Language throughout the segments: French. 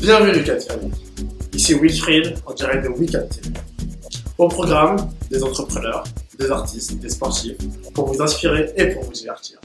Bienvenue Katia. Ici Wilfried en direct de Weekend TV. Au programme, des entrepreneurs, des artistes, des sportifs, pour vous inspirer et pour vous divertir.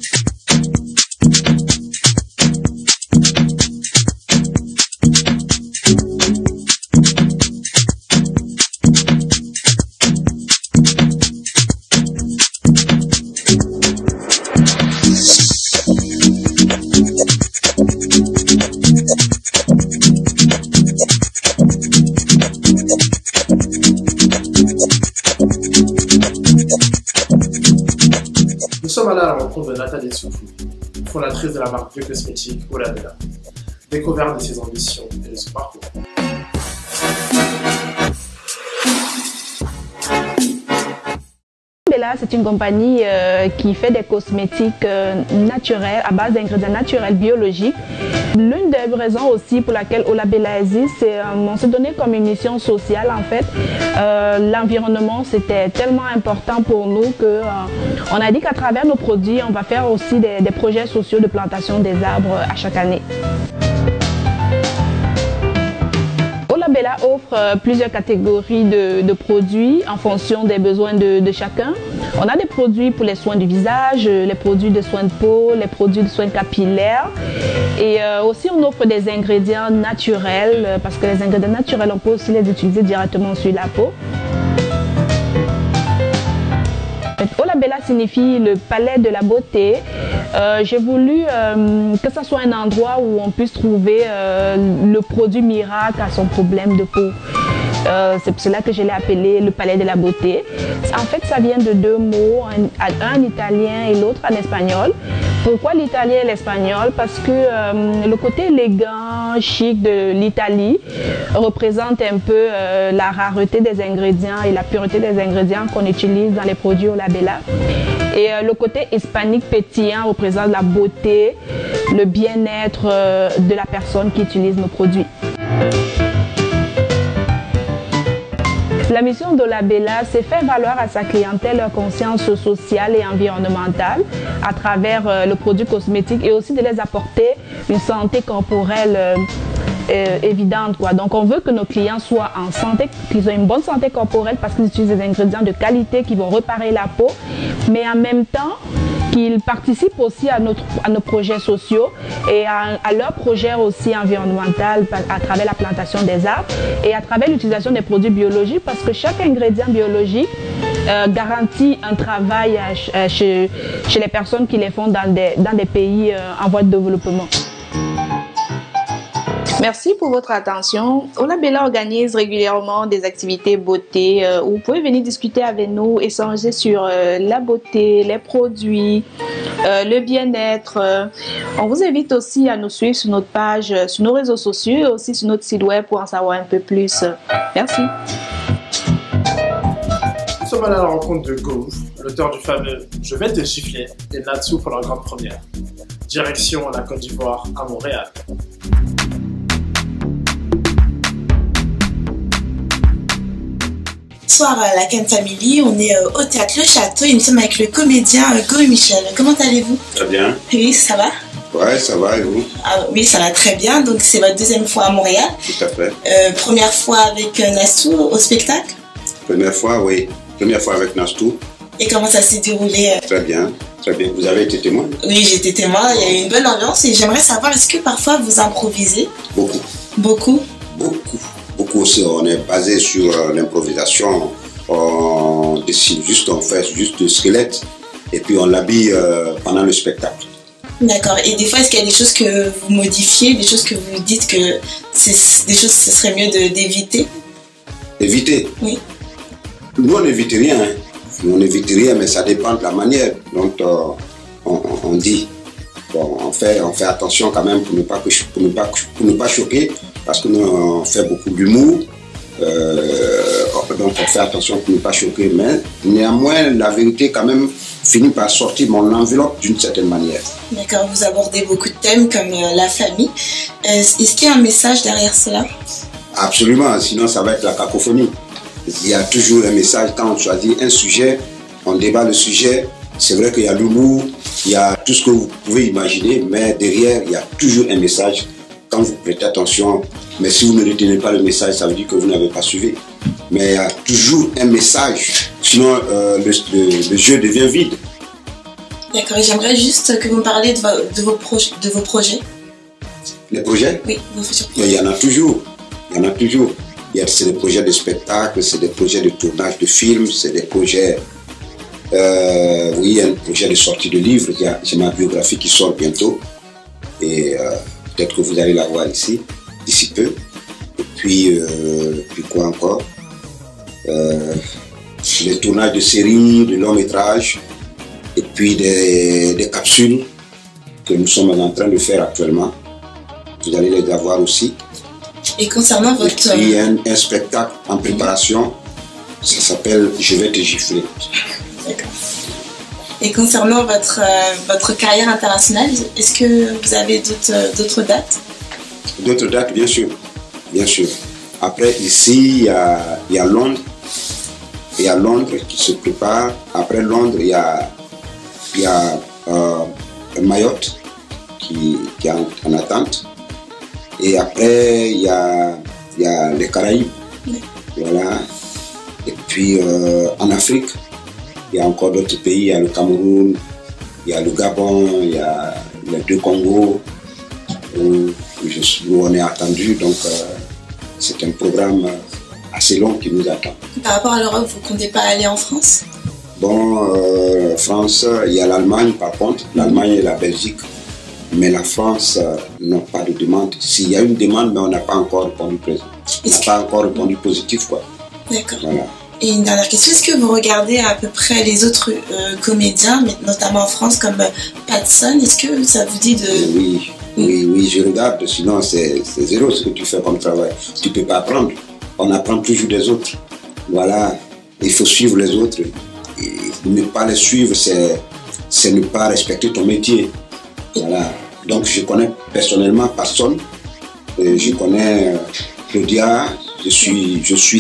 Nous sommes allés à la rencontre de Nathalie Soufou, fondatrice de la marque biocosmétique Ola Bella. Découverte de ses ambitions et de son parcours. Bella, c'est une compagnie qui fait des cosmétiques naturels à base d'ingrédients naturels biologiques. L'une des raisons aussi pour laquelle Ola Bella existe, c'est on s'est donné comme une mission sociale en fait. L'environnement c'était tellement important pour nous que on a dit qu'à travers nos produits, on va faire aussi des projets sociaux de plantation des arbres à chaque année. Ola Bella offre plusieurs catégories de produits en fonction des besoins de chacun. On a des produits pour les soins du visage, les produits de soins de peau, les produits de soins capillaires. Et aussi on offre des ingrédients naturels parce que les ingrédients naturels on peut aussi les utiliser directement sur la peau. Ola Bella signifie le palais de la beauté. J'ai voulu que ce soit un endroit où on puisse trouver le produit miracle à son problème de peau. C'est pour cela que je l'ai appelé le palais de la beauté. En fait, ça vient de deux mots, un italien et l'autre en espagnol. Pourquoi l'italien et l'espagnol? Parce que le côté élégant, chic de l'Italie représente un peu la rareté des ingrédients et la pureté des ingrédients qu'on utilise dans les produits Ola Bella. Et le côté hispanique pétillant représente la beauté, le bien-être de la personne qui utilise nos produits. La mission d'Ola Bella, c'est faire valoir à sa clientèle leur conscience sociale et environnementale à travers le produit cosmétique et aussi de les apporter une santé corporelle évidente, quoi. Donc on veut que nos clients soient en santé, qu'ils aient une bonne santé corporelle parce qu'ils utilisent des ingrédients de qualité qui vont réparer la peau, mais en même temps qu'ils participent aussi à nos projets sociaux et à leurs projets aussi environnementaux à travers la plantation des arbres et à travers l'utilisation des produits biologiques parce que chaque ingrédient biologique garantit un travail chez les personnes qui les font dans des pays en voie de développement. Merci pour votre attention. Ola Bella organise régulièrement des activités beauté où vous pouvez venir discuter avec nous, échanger sur la beauté, les produits, le bien-être. On vous invite aussi à nous suivre sur notre page, sur nos réseaux sociaux et aussi sur notre site web pour en savoir un peu plus. Merci. Nous sommes allés à la rencontre de Gouf, l'auteur du fameux « Je vais te gifler » et Natsu pour leur grande première. Direction la Côte d'Ivoire à Montréal. Bonsoir la Cannes Family, on est au théâtre Le Château et nous sommes avec le comédien Goy Michel. Comment allez-vous? Très bien. Oui, ça va? Ouais, ça va et vous? Oui, ça va très bien. Donc c'est votre deuxième fois à Montréal. Tout à fait. Première fois avec Nastou au spectacle? Première fois, oui. Première fois avec Nastou. Et comment ça s'est déroulé? Très bien, très bien. Vous avez été témoin? Oui, j'ai été témoin. Il y a eu une bonne ambiance et j'aimerais savoir, est-ce que parfois vous improvisez? Beaucoup. Beaucoup? Beaucoup. Beaucoup aussi. On est basé sur l'improvisation. On décide juste, on fait juste le squelette et puis on l'habille pendant le spectacle. D'accord. Et des fois, est-ce qu'il y a des choses que vous modifiez, des choses que vous dites que c'est des choses que ce serait mieux d'éviter? Éviter? Oui. Nous, on n'évite rien. Hein. Nous, on n'évite rien, mais ça dépend de la manière dont on dit. Bon, on fait attention quand même pour ne pas choquer, parce que nous, on fait beaucoup d'humour. Donc on fait attention pour ne pas choquer, mais néanmoins la vérité quand même finit par sortir mon enveloppe d'une certaine manière. D'accord, vous abordez beaucoup de thèmes comme la famille. Est-ce qu'il y a un message derrière cela? Absolument, sinon ça va être la cacophonie. Il y a toujours un message quand on choisit un sujet, on débat le sujet. C'est vrai qu'il y a l'humour, il y a tout ce que vous pouvez imaginer, mais derrière il y a toujours un message quand vous prêtez attention, mais si vous ne retenez pas le message, ça veut dire que vous n'avez pas suivi. Mais il y a toujours un message, sinon le jeu devient vide. D'accord, et j'aimerais juste que vous me parliez de vos projets. Les projets? Oui, vos futurs projets. Il y en a toujours. Il y en a toujours. C'est des projets de spectacle, c'est des projets de tournage de films, c'est des projets... oui, il y a un projet de sortie de livre. J'ai ma biographie qui sort bientôt. Et peut-être que vous allez la voir ici, d'ici peu. Et puis quoi encore? Les tournages de séries, de longs métrages, et puis des capsules que nous sommes en train de faire actuellement. Vous allez les avoir aussi. Et concernant votre... Il y a un spectacle en préparation, ça s'appelle « Je vais te gifler ». D'accord. Et concernant votre carrière internationale, est-ce que vous avez d'autres dates? D'autres dates, bien sûr. Bien sûr. Après, ici, il y a Londres. Il y a Londres qui se prépare. Après Londres, il y a Mayotte qui est en attente. Et après, il y a les Caraïbes. Oui. Voilà. Et puis, en Afrique, il y a encore d'autres pays. Il y a le Cameroun, il y a le Gabon, il y a les deux Congos où on est attendu. Donc, c'est un programme assez long qui nous attend. Par rapport à l'Europe, vous ne comptez pas aller en France? Bon, France, il y a l'Allemagne par contre, l'Allemagne et la Belgique. Mais la France n'a pas de demande. S'il y a une demande, mais on n'a pas encore répondu présent. On n'a pas encore répondu positif, quoi. D'accord. Voilà. Et une dernière question, est-ce que vous regardez à peu près les autres comédiens, notamment en France, comme Patson? Est-ce que ça vous dit de... Oui, je regarde. Sinon, c'est zéro ce que tu fais comme travail. Tu ne peux pas apprendre. On apprend toujours des autres. Voilà. Il faut suivre les autres. Et ne pas les suivre, c'est ne pas respecter ton métier. Voilà. Donc je connais personnellement personne. Je connais Claudia, je suis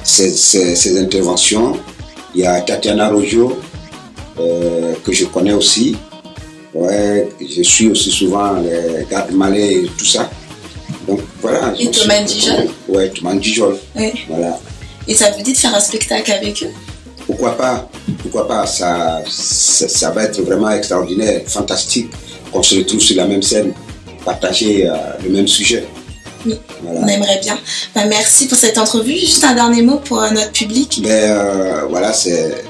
ses interventions. Il y a Tatiana Rojo que je connais aussi. Ouais, je suis aussi souvent les Garde Malais et tout ça. Donc voilà. Et Thomas Dijol? Ouais, Thomas Dijol. Oui. Voilà. Et ça vous dit de faire un spectacle avec eux? Pourquoi pas? Pourquoi pas? Ça va être vraiment extraordinaire, fantastique, qu'on se retrouve sur la même scène, partager le même sujet. Oui, voilà. On aimerait bien. Merci pour cette entrevue. Juste un dernier mot pour notre public. Voilà, c'est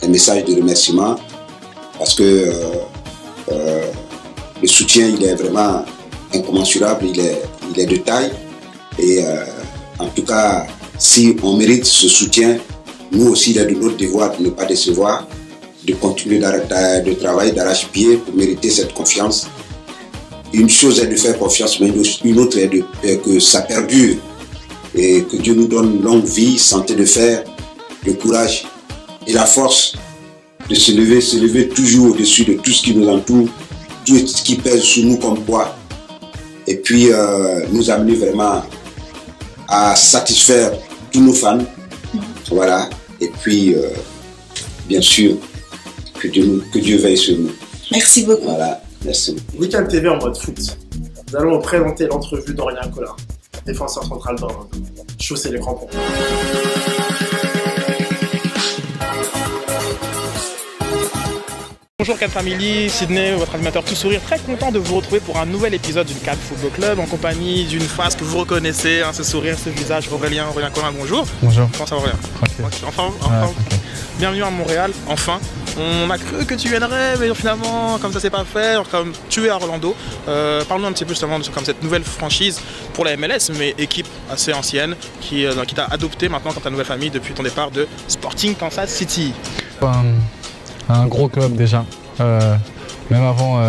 un message de remerciement parce que le soutien, il est vraiment incommensurable, il est de taille. Et en tout cas, si on mérite ce soutien, nous aussi, il est de notre devoir de ne pas décevoir, de continuer de travailler d'arrache-pied pour mériter cette confiance. Une chose est de faire confiance, mais une autre est que ça perdure et que Dieu nous donne longue vie, santé de fer, le courage et la force de se lever toujours au-dessus de tout ce qui nous entoure, tout ce qui pèse sur nous comme poids, et puis nous amener vraiment à satisfaire tous nos fans. Voilà. Et puis, bien sûr, que Dieu veille sur nous. Merci beaucoup. Voilà, merci. Week-end TV en mode foot. Nous allons vous présenter l'entrevue d'Aurélien Collin, défenseur central d'Orlando. Chaussez les crampons. Bonjour Cannes Family, Sydney, votre animateur tout sourire, très content de vous retrouver pour un nouvel épisode d'une Cannes Football Club en compagnie d'une face que vous reconnaissez, ce sourire, ce visage, Aurélien Collin, bonjour. Bonjour. Comment ça va Aurélien? Tranquille. Enfin. Okay. Bienvenue à Montréal, enfin. On a cru que tu viendrais, mais finalement, comme ça s'est pas fait, comme tu es à Orlando. Parle-nous un petit peu justement de cette nouvelle franchise pour la MLS, mais équipe assez ancienne, qui t'a adopté maintenant comme ta nouvelle famille depuis ton départ de Sporting Kansas City. Un gros club déjà. Même avant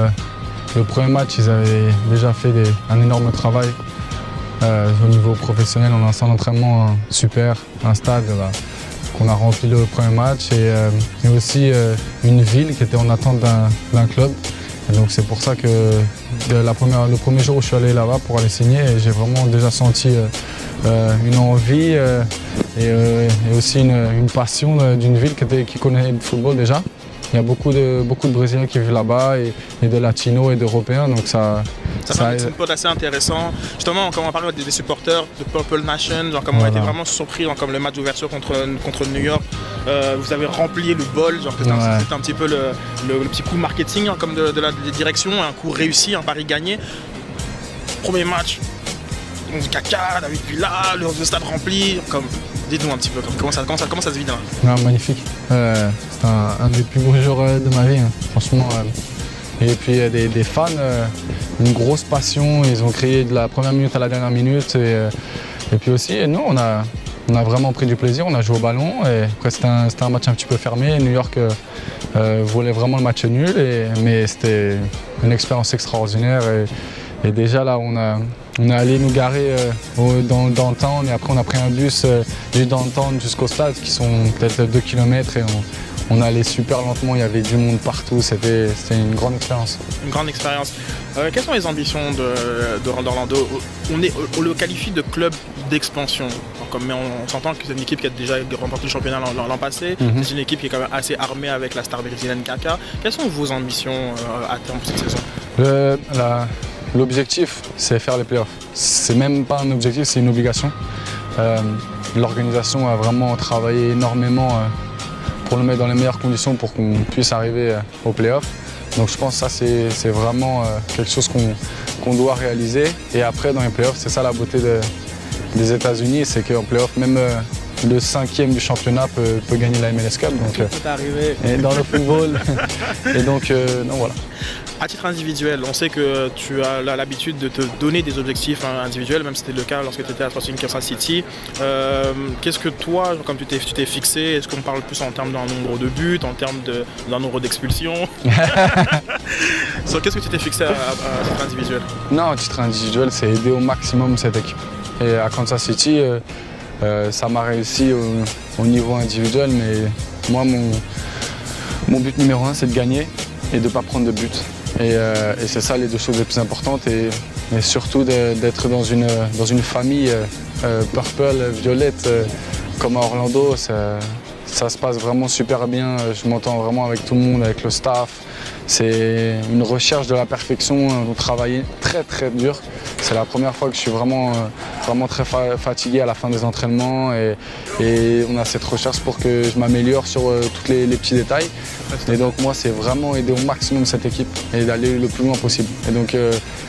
le premier match, ils avaient déjà fait un énorme travail au niveau professionnel. On a un centre d'entraînement super, un stade qu'on a rempli le premier match et aussi une ville qui était en attente d'un club. Et donc c'est pour ça que le premier jour où je suis allé là-bas pour aller signer, j'ai vraiment déjà senti une envie et aussi une passion d'une ville qui connaît le football déjà. Il y a beaucoup de Brésiliens qui vivent là-bas et de Latinos et d'Européens, donc ça Ça fait un melting pot assez intéressant. Justement, quand on parle des supporters de Purple Nation, genre comme on a été vraiment surpris, genre comme le match d'ouverture contre New York, vous avez rempli le bol, genre c'était un petit peu le petit coup marketing hein, comme de la direction, un coup réussi, un pari gagné. Premier match, 11 caca, David Villa, le stade rempli, comme dites-nous un petit peu comment ça se vit là. Magnifique, c'est un des plus beaux jours de ma vie, hein. Franchement. Et puis des fans, une grosse passion, ils ont créé de la première minute à la dernière minute. Et puis aussi, nous, on a vraiment pris du plaisir, on a joué au ballon. Et après, c'était un match un petit peu fermé. New York voulait vraiment le match nul, mais c'était une expérience extraordinaire. Et déjà là, on est allé nous garer dans le downtown et après on a pris un bus du downtown jusqu'au stade qui sont peut-être 2 km et on allait super lentement, il y avait du monde partout, c'était une grande expérience. Une grande expérience. Quelles sont les ambitions d'Orlando? On le qualifie de club d'expansion, mais on s'entend que c'est une équipe qui a déjà remporté le championnat l'an passé, c'est une équipe qui est quand même assez armée avec la star brésilienne Kaká. Quelles sont vos ambitions à terme pour cette saison? L'objectif, c'est faire les playoffs. C'est même pas un objectif, c'est une obligation. L'organisation a vraiment travaillé énormément pour le mettre dans les meilleures conditions pour qu'on puisse arriver aux playoffs. Donc je pense que ça, c'est vraiment quelque chose qu'on doit réaliser. Et après, dans les playoffs, c'est ça la beauté des États-Unis, c'est qu'en playoffs, même le 5e du championnat peut gagner la MLS Cup. Donc, c'est arrivé. Et dans le football. Et donc voilà. À titre individuel, on sait que tu as l'habitude de te donner des objectifs individuels, même si c'était le cas lorsque tu étais à Sporting Kansas City. Qu'est-ce que toi, comme tu t'es fixé, est-ce qu'on parle plus en termes d'un nombre de buts, en termes d'un nombre d'expulsions? Qu'est-ce que tu t'es fixé à titre individuel? Non, à titre individuel, c'est aider au maximum cette équipe. Et à Kansas City, ça m'a réussi au niveau individuel, mais moi, mon but numéro 1, c'est de gagner et de ne pas prendre de but. Et c'est ça les deux choses les plus importantes et surtout d'être dans une famille purple, violette comme à Orlando, ça se passe vraiment super bien, je m'entends vraiment avec tout le monde, avec le staff. C'est une recherche de la perfection, on travaille très très dur. C'est la première fois que je suis vraiment très fatigué à la fin des entraînements et on a cette recherche pour que je m'améliore sur tous les petits détails. Et donc moi c'est vraiment aider au maximum cette équipe et d'aller le plus loin possible. Et donc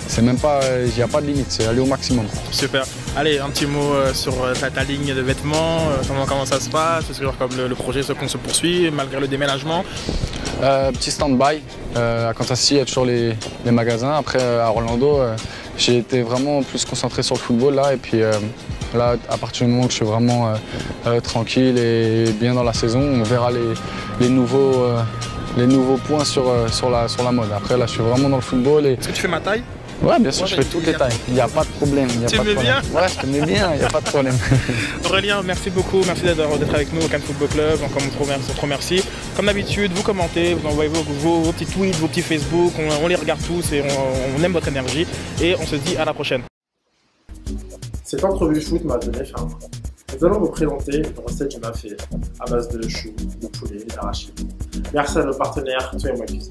c'est même pas, il n'y a pas de limite, c'est aller au maximum. Super. Allez, un petit mot sur ta ligne de vêtements, comment ça se passe, est-ce que comme le projet se poursuit malgré le déménagement? Petit stand-by, à Kansas City il y a toujours les magasins, après à Orlando j'ai été vraiment plus concentré sur le football là et puis là à partir du moment que je suis vraiment tranquille et bien dans la saison, on verra les nouveaux points sur la mode. Après là je suis vraiment dans le football. Est-ce que tu fais ma taille? Ouais, bien sûr, je fais toutes les tailles. Il n'y a pas de problème. Tu m'aimes bien? Ouais, je te mets bien, il n'y a pas de problème. Aurélien, merci beaucoup. Merci d'être avec nous au Cannes Football Club. Encore on te remercie. Comme d'habitude, vous commentez, vous envoyez vos petits tweets, vos petits Facebook. On les regarde tous et on aime votre énergie. Et on se dit à la prochaine. Cette entrevue foot m'a donné faim. Nous allons vous présenter une recette du mafé à base de choux, de poulet et d'arachide. Merci à nos partenaires, Toi et Moi Cuisine.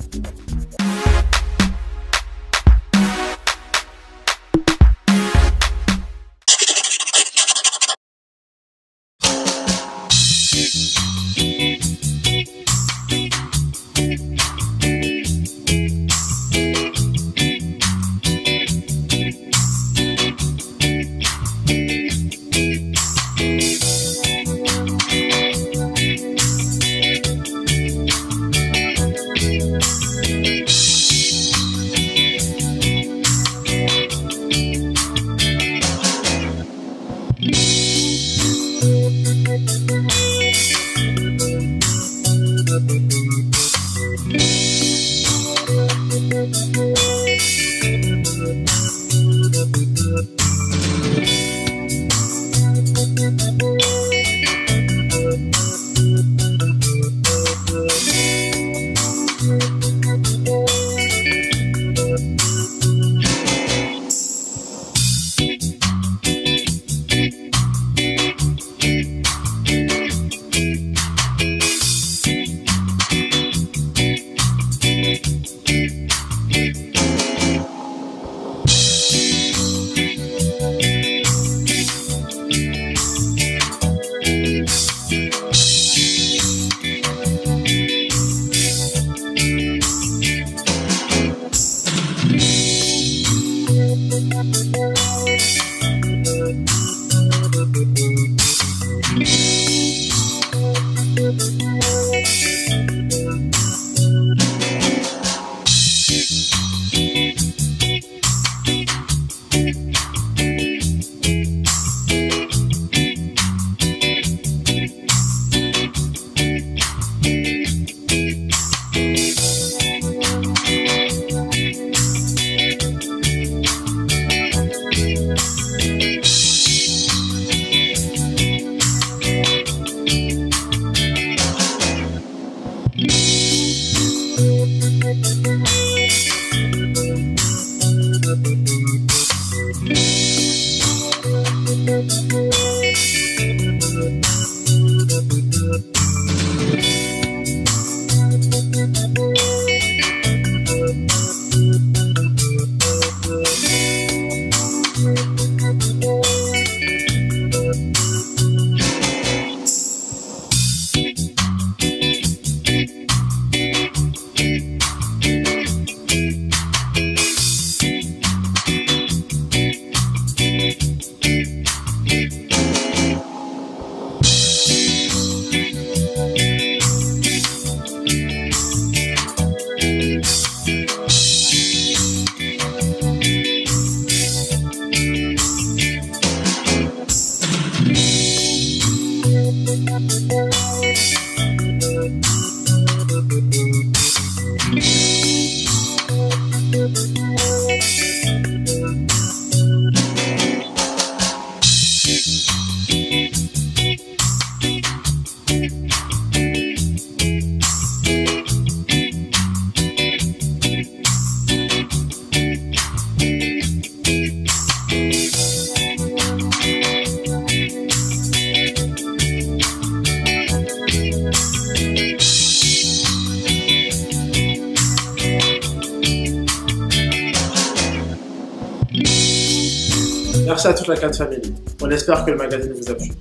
Merci à toute la Cannes Family. On espère que le magazine vous a plu.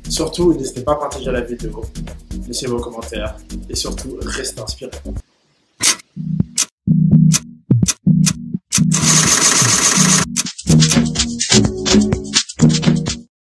Surtout, n'hésitez pas à partager la vidéo, laissez vos commentaires et surtout, restez inspirés.